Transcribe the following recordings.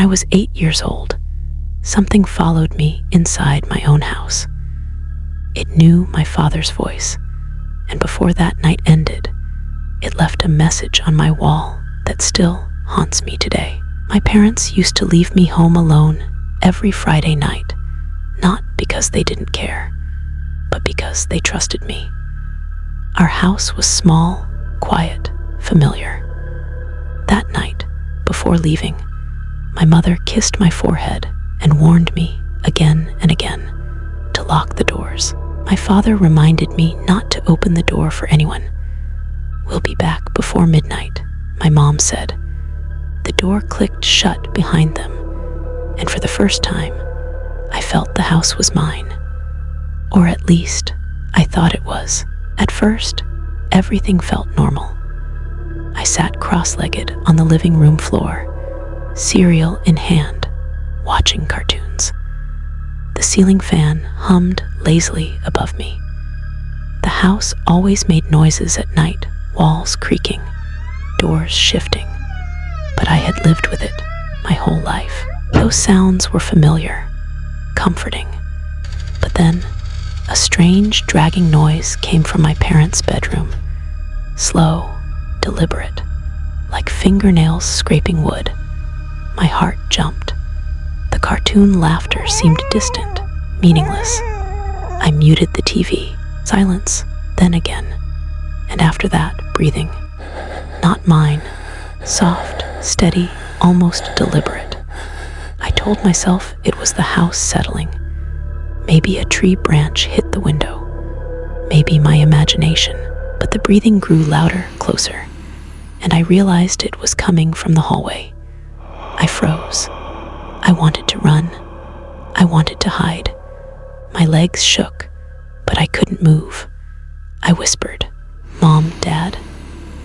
was 8 years old, something followed me inside my own house. It knew my father's voice, and before that night ended, it left a message on my wall that still haunts me today. My parents used to leave me home alone every Friday night, not because they didn't care, but because they trusted me. Our house was small, quiet, familiar. That night, before leaving, my mother kissed my forehead and warned me again and again to lock the doors. My father reminded me not to open the door for anyone. "We'll be back before midnight," my mom said. The door clicked shut behind them, and for the first time, I felt the house was mine. Or at least, I thought it was. At first, everything felt normal. I sat cross-legged on the living room floor, cereal in hand, watching cartoons. The ceiling fan hummed lazily above me. The house always made noises at night, walls creaking, doors shifting, but I had lived with it my whole life. Those sounds were familiar, comforting. But then, a strange dragging noise came from my parents' bedroom. Slow, deliberate, like fingernails scraping wood. My heart jumped. The cartoon laughter seemed distant, meaningless. I muted the TV. Silence, then again. And after that, breathing. Not mine. Soft, steady, almost deliberate. I told myself it was the house settling. Maybe a tree branch hit the window. Maybe my imagination. But the breathing grew louder, closer, and I realized it was coming from the hallway. I froze. I wanted to run. I wanted to hide. My legs shook, but I couldn't move. I whispered, "Mom, Dad."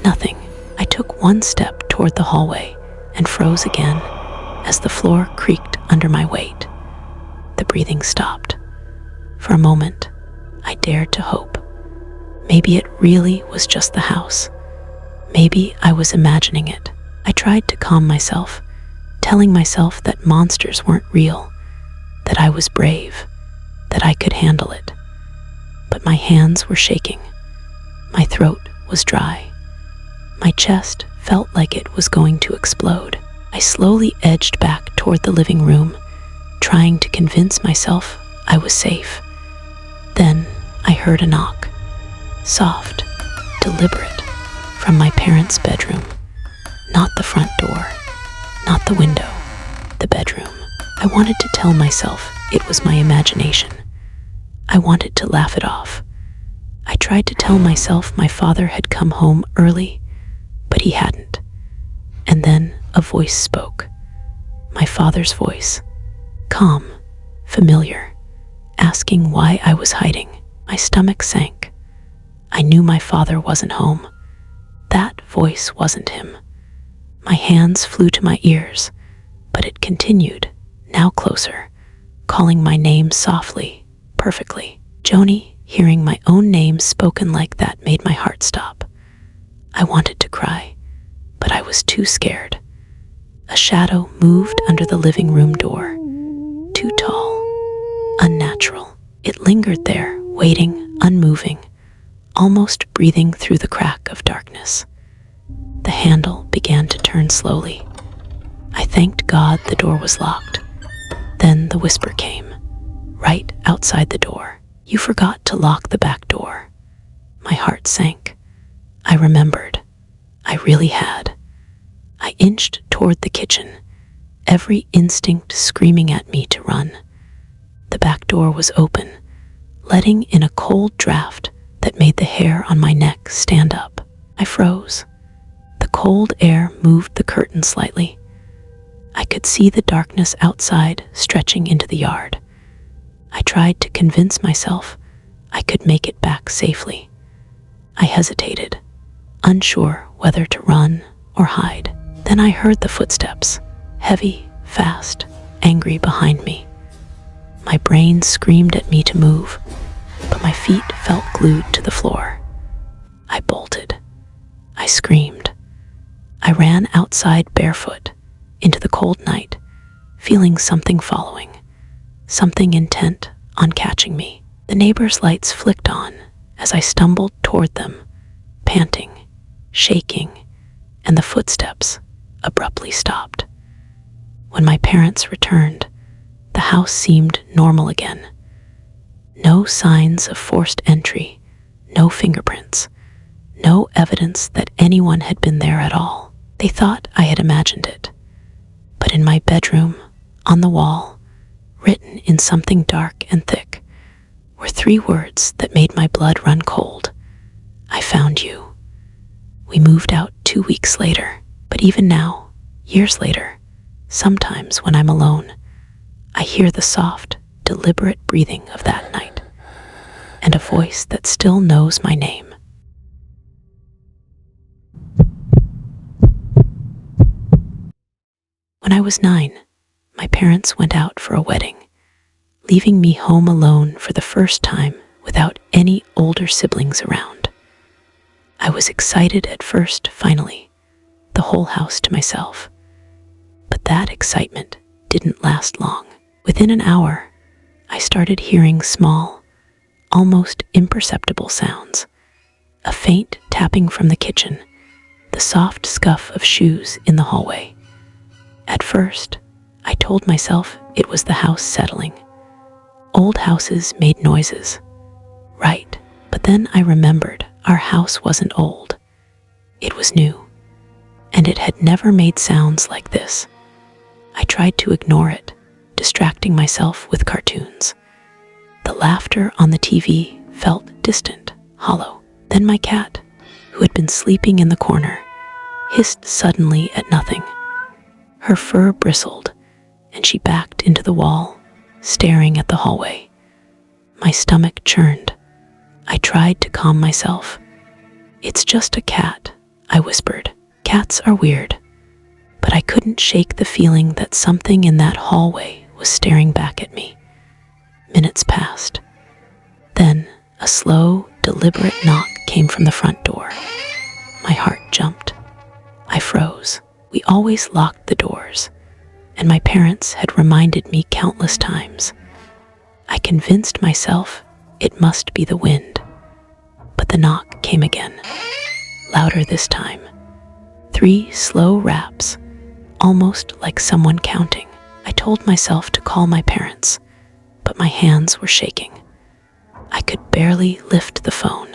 Nothing. I took one step toward the hallway and froze again as the floor creaked under my weight. The breathing stopped. For a moment, I dared to hope. Maybe it really was just the house. Maybe I was imagining it. I tried to calm myself, telling myself that monsters weren't real, that I was brave, that I could handle it. But my hands were shaking. My throat was dry. My chest felt like it was going to explode. I slowly edged back toward the living room, trying to convince myself I was safe. Then I heard a knock. Soft, deliberate, from my parents' bedroom. Not the front door, not the window, the bedroom. I wanted to tell myself it was my imagination. I wanted to laugh it off. I tried to tell myself my father had come home early, but he hadn't. And then a voice spoke. My father's voice. Calm, familiar, asking why I was hiding. My stomach sank. I knew my father wasn't home. That voice wasn't him. My hands flew to my ears, but it continued, now closer, calling my name softly, perfectly. Joni, hearing my own name spoken like that made my heart stop. I wanted to cry, but I was too scared. A shadow moved under the living room door. Too tall, unnatural. It lingered there, waiting, unmoving, almost breathing through the crack of darkness. The handle began to turn slowly. I thanked God the door was locked. Then the whisper came, right outside the door. "You forgot to lock the back door." My heart sank. I remembered. I really had. I inched toward the kitchen, every instinct screaming at me to run. The back door was open, letting in a cold draft that made the hair on my neck stand up. I froze. The cold air moved the curtain slightly. I could see the darkness outside stretching into the yard. I tried to convince myself I could make it back safely. I hesitated, unsure whether to run or hide. Then I heard the footsteps, heavy, fast, angry behind me. My brain screamed at me to move, but my feet felt glued to the floor. I bolted. I screamed. I ran outside barefoot, into the cold night, feeling something following, something intent on catching me. The neighbors' lights flicked on as I stumbled toward them, panting, shaking, and the footsteps abruptly stopped. When my parents returned, the house seemed normal again. No signs of forced entry, no fingerprints, no evidence that anyone had been there at all. They thought I had imagined it. But in my bedroom, on the wall, written in something dark and thick, were 3 words that made my blood run cold. I found you. We moved out 2 weeks later, but even now, years later, sometimes when I'm alone, I hear the soft, deliberate breathing of that night, and a voice that still knows my name. When I was 9, my parents went out for a wedding, leaving me home alone for the first time without any older siblings around. I was excited at first, finally, the whole house to myself. But that excitement didn't last long. Within an hour, I started hearing small, almost imperceptible sounds. A faint tapping from the kitchen, the soft scuff of shoes in the hallway. At first, I told myself it was the house settling. Old houses made noises. Right, but then I remembered our house wasn't old. It was new, and it had never made sounds like this. I tried to ignore it, distracting myself with cartoons. The laughter on the TV felt distant, hollow. Then my cat, who had been sleeping in the corner, hissed suddenly at nothing. Her fur bristled, and she backed into the wall, staring at the hallway. My stomach churned. I tried to calm myself. "It's just a cat," I whispered. "Cats are weird." But I couldn't shake the feeling that something in that hallway was staring back at me. Minutes passed. Then a slow, deliberate knock came from the front door. My heart jumped. I froze. We always locked the doors, and my parents had reminded me countless times. I convinced myself it must be the wind. But the knock came again, louder this time. 3 slow raps, almost like someone counting. I told myself to call my parents, but my hands were shaking. I could barely lift the phone.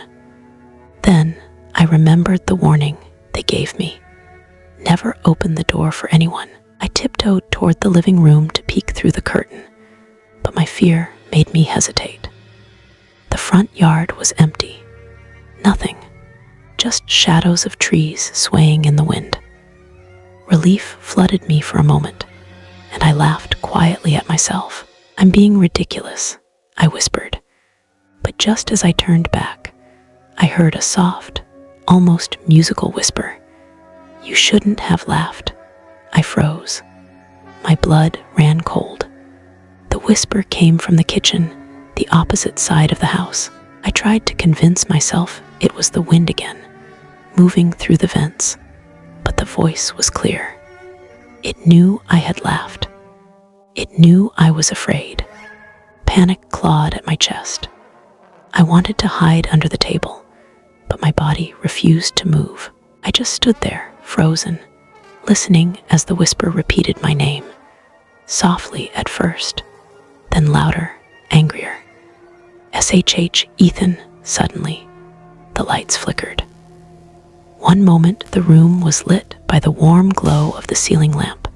Then I remembered the warning they gave me. Never open the door for anyone. I tiptoed toward the living room to peek through the curtain, but my fear made me hesitate. The front yard was empty. Nothing, just shadows of trees swaying in the wind. Relief flooded me for a moment, and I laughed quietly at myself. "I'm being ridiculous," I whispered. But just as I turned back, I heard a soft, almost musical whisper. "You shouldn't have laughed." I froze. My blood ran cold. The whisper came from the kitchen, the opposite side of the house. I tried to convince myself it was the wind again, moving through the vents, but the voice was clear. It knew I had laughed. It knew I was afraid. Panic clawed at my chest. I wanted to hide under the table, but my body refused to move. I just stood there, frozen, listening as the whisper repeated my name, softly at first, then louder, angrier. SHH, Ethan. Suddenly, the lights flickered. One moment, the room was lit by the warm glow of the ceiling lamp.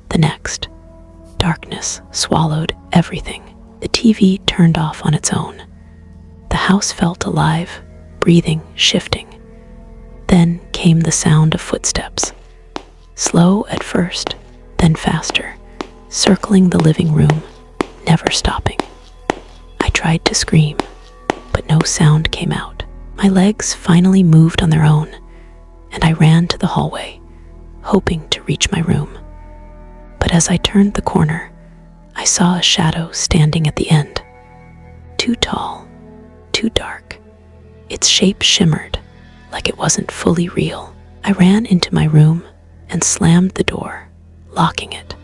The next, darkness swallowed everything. The TV turned off on its own. The house felt alive, breathing, shifting. Then came the sound of footsteps. Slow at first, then faster, circling the living room, never stopping. I tried to scream, but no sound came out. My legs finally moved on their own, and I ran to the hallway, hoping to reach my room. But as I turned the corner, I saw a shadow standing at the end. Too tall, too dark. Its shape shimmered, like it wasn't fully real. I ran into my room and slammed the door, locking it.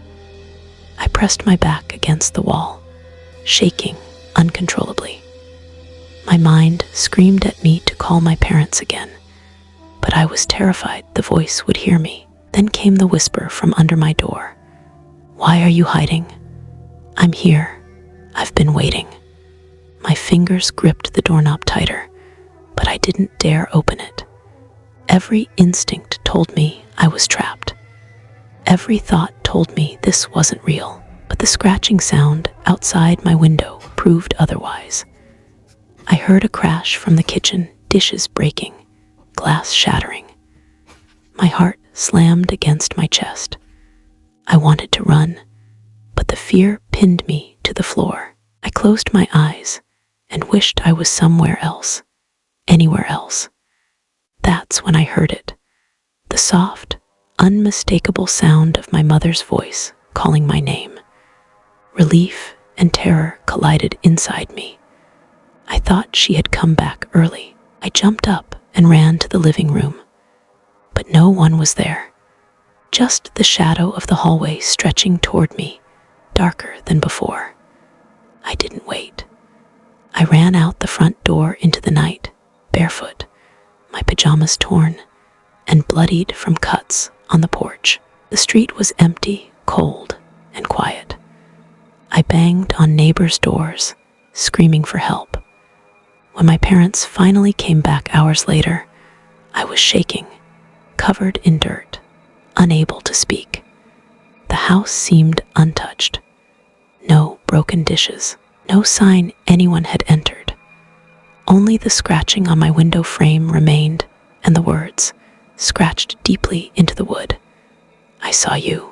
I pressed my back against the wall, shaking uncontrollably. My mind screamed at me to call my parents again, but I was terrified the voice would hear me. Then came the whisper from under my door. "Why are you hiding?" "I'm here. I've been waiting." My fingers gripped the doorknob tighter, but I didn't dare open it. Every instinct told me I was trapped. Every thought told me this wasn't real, but the scratching sound outside my window proved otherwise. I heard a crash from the kitchen, dishes breaking, glass shattering. My heart slammed against my chest. I wanted to run, but the fear pinned me to the floor. I closed my eyes and wished I was somewhere else, anywhere else. That's when I heard it, the soft, unmistakable sound of my mother's voice calling my name. Relief and terror collided inside me. I thought she had come back early. I jumped up and ran to the living room, but no one was there. Just the shadow of the hallway stretching toward me, darker than before. I didn't wait. I ran out the front door into the night, barefoot, my pajamas torn, and bloodied from cuts on the porch. The street was empty, cold, and quiet. I banged on neighbors' doors, screaming for help. When my parents finally came back hours later, I was shaking, covered in dirt, unable to speak. The house seemed untouched. No broken dishes, no sign anyone had entered. Only the scratching on my window frame remained, and the words, scratched deeply into the wood, "I saw you."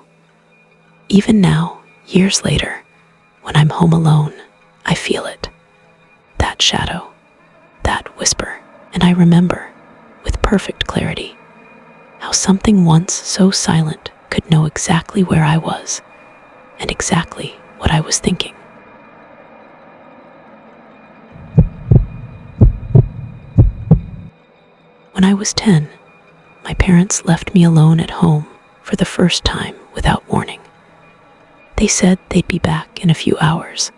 Even now, years later, when I'm home alone, I feel it. That shadow, that whisper, and I remember, with perfect clarity, how something once so silent could know exactly where I was, and exactly what I was thinking. When I was 10, my parents left me alone at home for the first time without warning. They said they'd be back in a few hours,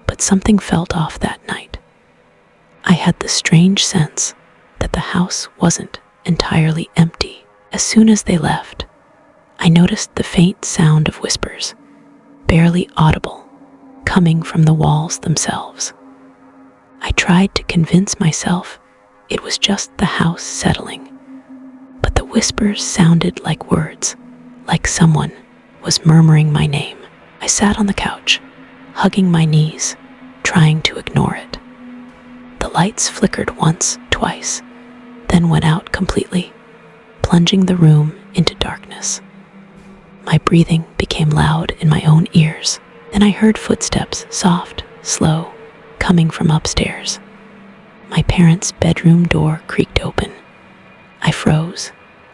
but something felt off that night. I had the strange sense that the house wasn't entirely empty. As soon as they left, I noticed the faint sound of whispers, barely audible, coming from the walls themselves. I tried to convince myself it was just the house settling, but the whispers sounded like words, like someone was murmuring my name. I sat on the couch, hugging my knees, trying to ignore it. The lights flickered once, twice, then went out completely, plunging the room into darkness. My breathing became loud in my own ears. Then I heard footsteps, soft, slow, coming from upstairs. My parents' bedroom door creaked open. I froze,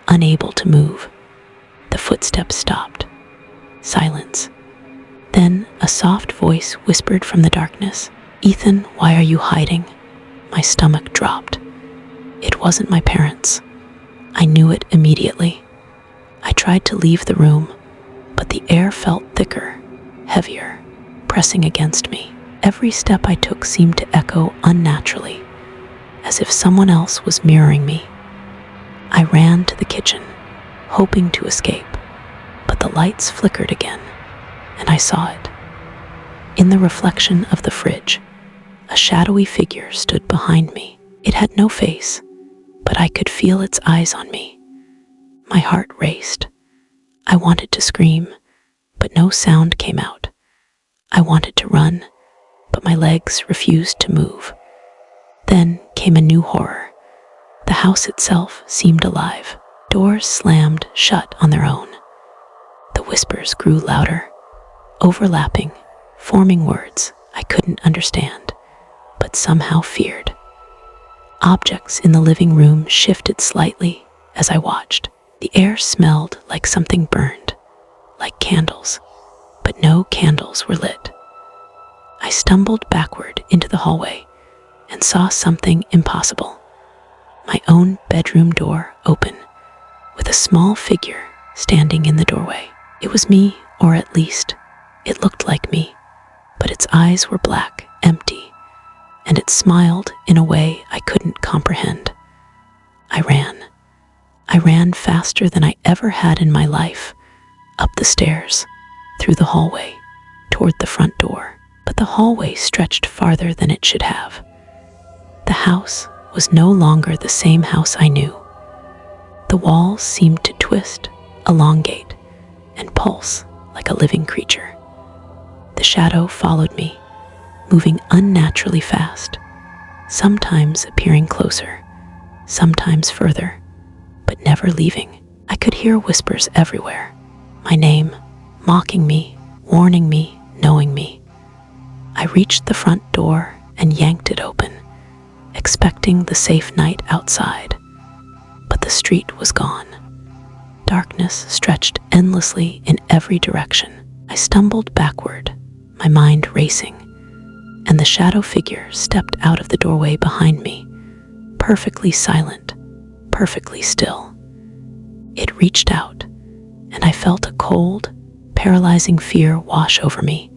unable to move. The footsteps stopped. Silence. Then a soft voice whispered from the darkness, "Ethan, why are you hiding?" My stomach dropped. It wasn't my parents. I knew it immediately. I tried to leave the room, but the air felt thicker, heavier, pressing against me. Every step I took seemed to echo unnaturally, as if someone else was mirroring me. I ran to the kitchen, hoping to escape, but the lights flickered again, and I saw it. In the reflection of the fridge, a shadowy figure stood behind me. It had no face, but I could feel its eyes on me. My heart raced. I wanted to scream, but no sound came out. I wanted to run, but my legs refused to move. Then came a new horror. The house itself seemed alive. Doors slammed shut on their own. The whispers grew louder, overlapping, forming words I couldn't understand, but somehow feared. Objects in the living room shifted slightly as I watched. The air smelled like something burned, like candles, but no candles were lit. I stumbled backward into the hallway and saw something impossible. My own bedroom door open, with a small figure standing in the doorway. It was me, or at least, It looked like me, but its eyes were black, empty, and it smiled in a way I couldn't comprehend. I ran. I ran faster than I ever had in my life, up the stairs, through the hallway, toward the front door. But the hallway stretched farther than it should have. The house was no longer the same house I knew. The walls seemed to twist, elongate, and pulse like a living creature. The shadow followed me, moving unnaturally fast, sometimes appearing closer, sometimes further, but never leaving. I could hear whispers everywhere, my name, mocking me, warning me, knowing me. I reached the front door and yanked it open, expecting the safe night outside. But the street was gone. Darkness stretched endlessly in every direction. I stumbled backward, my mind racing, and the shadow figure stepped out of the doorway behind me, perfectly silent, perfectly still. It reached out, and I felt a cold, paralyzing fear wash over me,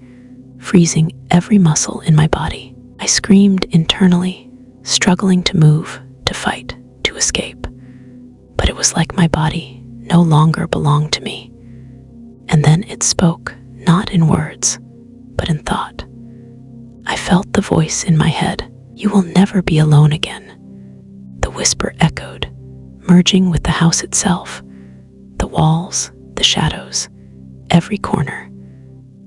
freezing every muscle in my body. I screamed internally, struggling to move, to fight, to escape. But it was like my body no longer belonged to me. And then it spoke, not in words, but in thought. I felt the voice in my head. You will never be alone again. The whisper echoed, merging with the house itself, the walls, the shadows, every corner,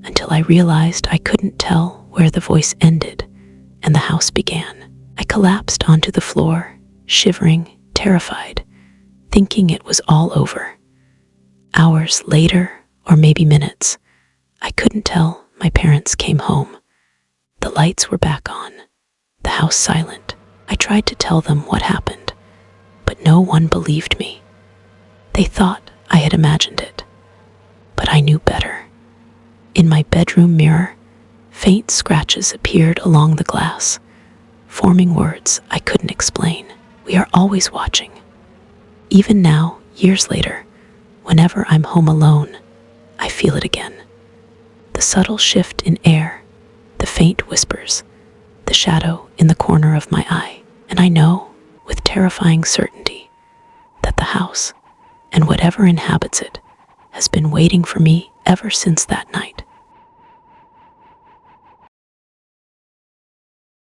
until I realized I couldn't tell where the voice ended and the house began. I collapsed onto the floor, shivering, terrified, thinking it was all over. Hours later, or maybe minutes, I couldn't tell, my parents came home. The lights were back on, the house silent. I tried to tell them what happened, but no one believed me. They thought I had imagined it, but I knew better. In my bedroom mirror, faint scratches appeared along the glass, forming words I couldn't explain. We are always watching. Even now, years later, whenever I'm home alone, I feel it again. The subtle shift in air, the faint whispers, the shadow in the corner of my eye. And I know, with terrifying certainty, that the house, and whatever inhabits it, has been waiting for me ever since that night.